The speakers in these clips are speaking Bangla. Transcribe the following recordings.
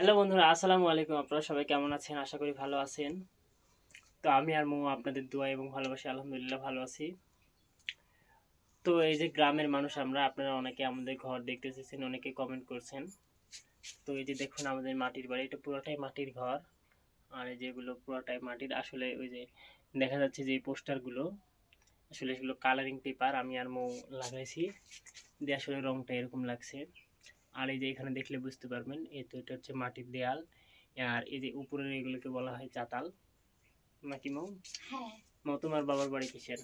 হ্যালো বন্ধুরা, আসসালামু আলাইকুম। আপনারা সবাই কেমন আছেন? আশা করি ভালো আছেন। তো আমি আর মৌ আপনাদের দোয়া এবং ভালোবাসি আলহামদুলিল্লাহ ভালো আছি। তো এই যে গ্রামের মানুষ আমরা, আপনারা অনেকে আমাদের ঘর দেখতে এসেছেন, অনেকে কমেন্ট করছেন। তো এই যে দেখুন আমাদের মাটির বাড়ি, এটা পুরোটাই মাটির ঘর। আর এই যেগুলো পুরোটাই মাটির, আসলে ওই যে দেখা যাচ্ছে যে এই পোস্টারগুলো আসলে এগুলো কালারিং পেপার আমি আর মৌ লাগাইছি দিয়ে আসলে রংটা এরকম লাগছে। আর এই যে এখানে দেখলে বুঝতে পারবেন, এই তো এটা হচ্ছে মাটির দেয়াল। আর এই যে উপরের এগুলোকে বলা হয় চাতাল, নাকি মৌ? হ্যাঁ, মৌ, তোমার বাবার বাড়ি কিসের?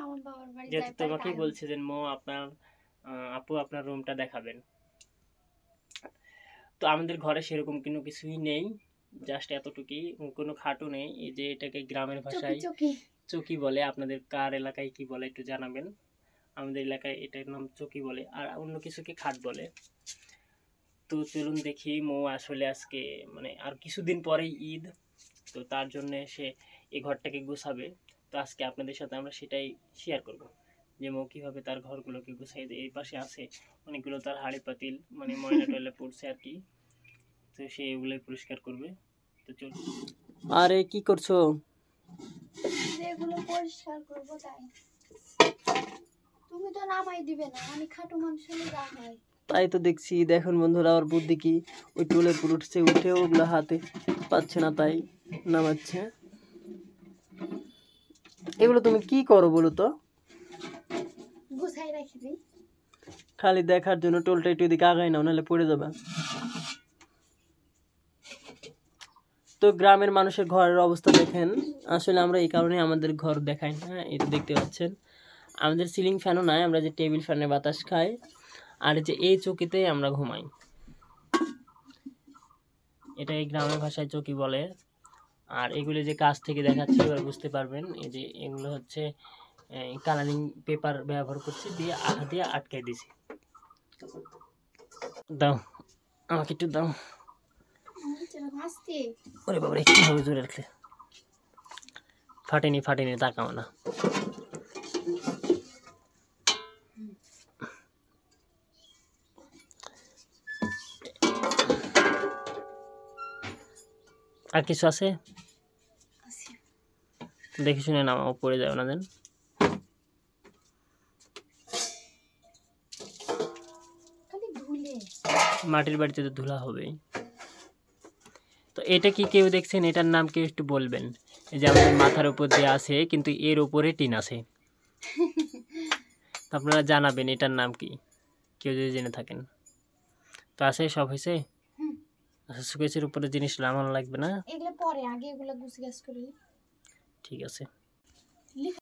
আমার বাবার বাড়ি যেহেতু জয়পাড়া তোমাকেই টাঙ্গি। বলছে যে মৌ আপনার আপু আপনার রুমটা দেখাবেন। তো আমাদের ঘরে সেরকম কোনো কিছুই নেই, জাস্ট এতটুকুই, কোনো খাটও নেই। এই যে এটাকে গ্রামের চকি ভাষায় চকি। চকি বলে, আপনাদের কার এলাকায় কি বলে একটু জানাবেন। আমাদের এলাকায় এটার নাম চকি বলে, আর অন্য কিছুকে খাট বলে। তো চলুন দেখি, মৌ আসলে আজকে মানে আর কিছুদিন পরেই ঈদ, তো তার জন্য সে এই ঘরটাকে গুছাবে। তো আজকে আপনাদের সাথে আমরা সেটাই শেয়ার করব, যে মৌ কীভাবে তার ঘরগুলোকে গুছাই। এই পাশে আছে অনেকগুলো তার হাঁড়ি পাতিল, মানে ময়লা টয়লা পড়ছে আর কি, তো সে এগুলোই পরিষ্কার করবে। তো চলুন। আরে কি করছো? এগুলো পরিষ্কার করব তাই। তুমি তো নামাই দিবে না, আমি খাটো মানুষ হলে যা হয়। তাই তো দেখছি। দেখুন বন্ধুরা, আমার বুদ্ধি কি, ওই টুলের উপর উঠছে, উঠেও ওগুলো হাতে পাচ্ছে না, তাই নামাচ্ছে। এগুলো তুমি কি করো বলো তো? গুছাই রাখি দিই। খালি দেখার জন্য টোলটা একটু এদিকে আগাই নাও, নাহলে পড়ে যাবে। তো গ্রামের মানুষের ঘরের অবস্থা দেখেন। আসলে আমরা এই কারণে আমাদের ঘর দেখাই না, এটা দেখতে পাচ্ছেন আমাদের সিলিং ফ্যানও নাই, আমরা যে টেবিল ফ্যানে বাতাস খাই। আর যে এই চৌকিতেই আমরা ঘুমাই, এটা এই গ্রামের ভাষায় চৌকি বলে। আর এগুলো যে কাছ থেকে দেখাচ্ছি এবার বুঝতে পারবেন, এই যে এগুলো হচ্ছে কালারিং পেপার ব্যবহার করছি, দিয়ে আঠা দিয়ে আটকাই দিছি। দাও, আমাকে একটু দাও। ওরে বাবা, কীভাবে জোরে রাখলে? ফাটেনি ফাটেনি, তাকাও না। আর কিছু আছে? দেখে শুনে নামাও, পড়ে যাবে না দেন। মাটির বাড়িতে তো ধুলা হবেই। তো এটা কি কেউ দেখছেন? এটার নাম কেউ একটু বলবেন। এই যে আমাদের মাথার উপর দিয়ে আছে, কিন্তু এর উপরে টিন আছে। আপনারা জানাবেন এটার নাম কি, কেউ যদি জেনে থাকেন। তো আছে, সব হয়েছে। আচ্ছা, সুকেশের উপরে জিনিস নামানো লাগবে না, এগুলো পরে, আগে এগুলো গুছগাছ করি। ঠিক আছে।